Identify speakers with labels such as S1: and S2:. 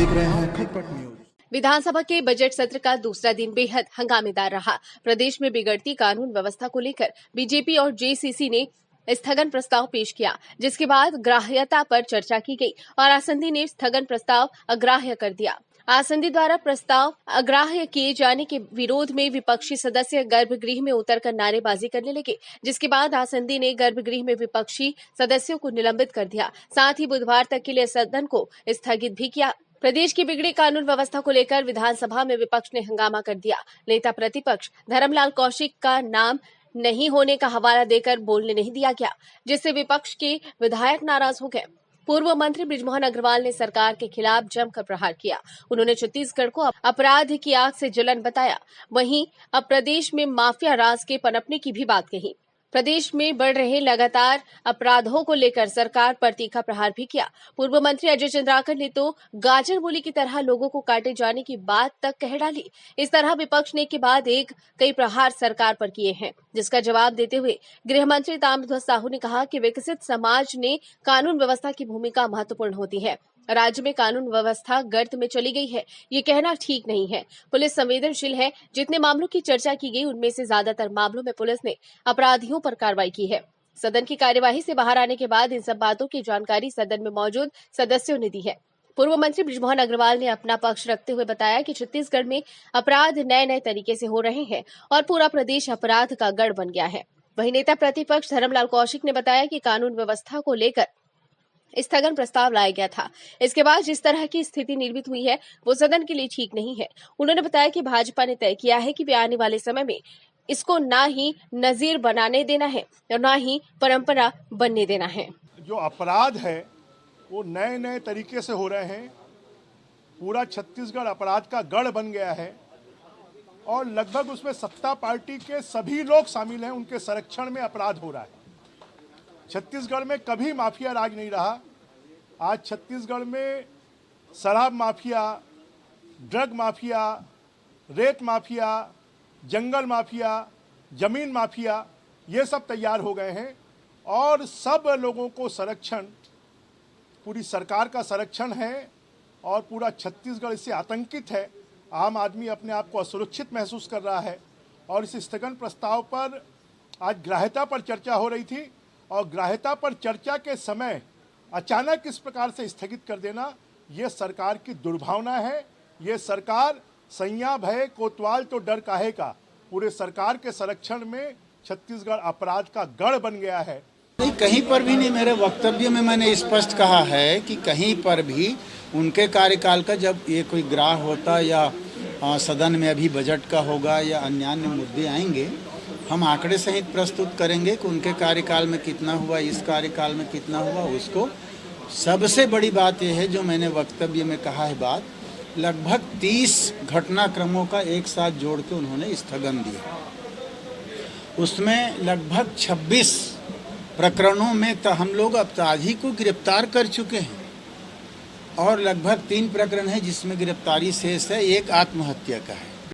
S1: देख रहे हैं खटपट न्यूज।
S2: विधानसभा के बजट सत्र का दूसरा दिन बेहद हंगामेदार रहा। प्रदेश में बिगड़ती कानून व्यवस्था को लेकर बीजेपी और जेसीसी ने स्थगन प्रस्ताव पेश किया, जिसके बाद ग्राह्यता पर चर्चा की गई और आसंदी ने स्थगन प्रस्ताव अग्राह्य कर दिया। आसंदी द्वारा प्रस्ताव अग्राह्य किए जाने के विरोध में विपक्षी सदस्य गर्भगृह में उतरकर नारेबाजी करने लगे, जिसके बाद आसंदी ने गर्भगृह में विपक्षी सदस्यों को निलंबित कर दिया। साथ ही बुधवार तक के लिए सदन को स्थगित भी किया। प्रदेश की बिगड़ी कानून व्यवस्था को लेकर विधानसभा में विपक्ष ने हंगामा कर दिया। नेता प्रतिपक्ष धर्मलाल कौशिक का नाम नहीं होने का हवाला देकर बोलने नहीं दिया गया, जिससे विपक्ष के विधायक नाराज हो गए। पूर्व मंत्री बृजमोहन अग्रवाल ने सरकार के खिलाफ जमकर प्रहार किया। उन्होंने छत्तीसगढ़ को अपराध की आग से जलन बताया। वहीं अब प्रदेश में माफिया राज के पनपने की भी बात कही। प्रदेश में बढ़ रहे लगातार अपराधों को लेकर सरकार पर तीखा प्रहार भी किया। पूर्व मंत्री अजय चंद्राकर ने तो गाजर मूली की तरह लोगों को काटे जाने की बात तक कह डाली। इस तरह विपक्ष ने के बाद एक कई प्रहार सरकार पर किए हैं, जिसका जवाब देते हुए गृह मंत्री ताम्रध्वज साहू ने कहा कि विकसित समाज में कानून व्यवस्था की भूमिका महत्वपूर्ण होती है। राज्य में कानून व्यवस्था गर्त में चली गई है, ये कहना ठीक नहीं है। पुलिस संवेदनशील है। जितने मामलों की चर्चा की गई उनमें से ज्यादातर मामलों में पुलिस ने अपराधियों पर कार्रवाई की है। सदन की कार्यवाही से बाहर आने के बाद इन सब बातों की जानकारी सदन में मौजूद सदस्यों ने दी है। पूर्व मंत्री बृजमोहन अग्रवाल ने अपना पक्ष रखते हुए बताया कि छत्तीसगढ़ में अपराध नए नए तरीके से हो रहे हैं और पूरा प्रदेश अपराध का गढ़ बन गया है। वहीं नेता प्रतिपक्ष धर्मलाल कौशिक ने बताया कि कानून व्यवस्था को लेकर स्थगन प्रस्ताव लाया गया था। इसके बाद जिस तरह की स्थिति निर्मित हुई है वो सदन के लिए ठीक नहीं है। उन्होंने बताया कि भाजपा ने तय किया है कि वे आने वाले समय में इसको ना ही नजीर बनाने देना है और ना ही परंपरा बनने देना है।
S3: जो अपराध है वो नए नए तरीके से हो रहे हैं। पूरा छत्तीसगढ़ अपराध का गढ़ बन गया है और लगभग उसमें सत्ता पार्टी के सभी लोग शामिल हैं। उनके संरक्षण में अपराध हो रहा है। छत्तीसगढ़ में कभी माफिया राज नहीं रहा। आज छत्तीसगढ़ में शराब माफिया, ड्रग माफिया, रेत माफिया, जंगल माफिया, जमीन माफिया, ये सब तैयार हो गए हैं और सब लोगों को संरक्षण, पूरी सरकार का संरक्षण है और पूरा छत्तीसगढ़ इससे आतंकित है। आम आदमी अपने आप को असुरक्षित महसूस कर रहा है और इस स्थगन प्रस्ताव पर आज ग्राह्यता पर चर्चा हो रही थी और ग्राह्यता पर चर्चा के समय अचानक इस प्रकार से स्थगित कर देना, ये सरकार की दुर्भावना है। ये सरकार सैया भय कोतवाल तो डर काहे का, पूरे सरकार के संरक्षण में छत्तीसगढ़ अपराध का गढ़ बन गया है।
S4: नहीं, कहीं पर भी नहीं। मेरे वक्तव्य में मैंने स्पष्ट कहा है कि कहीं पर भी उनके कार्यकाल का जब ये कोई ग्राह होता या सदन में अभी बजट का होगा या अन्य मुद्दे आएंगे, हम आंकड़े सहित प्रस्तुत करेंगे कि उनके कार्यकाल में कितना हुआ, इस कार्यकाल में कितना हुआ। उसको सबसे बड़ी बात यह है जो मैंने वक्तव्य में कहा है बात, लगभग 30 घटनाक्रमों का एक साथ जोड़ के उन्होंने स्थगन दिया। उसमें लगभग 26 प्रकरणों में तो हम लोग अपराधी को गिरफ्तार कर चुके हैं और लगभग 3 प्रकरण है जिसमें गिरफ्तारी शेष है। एक आत्महत्या का है।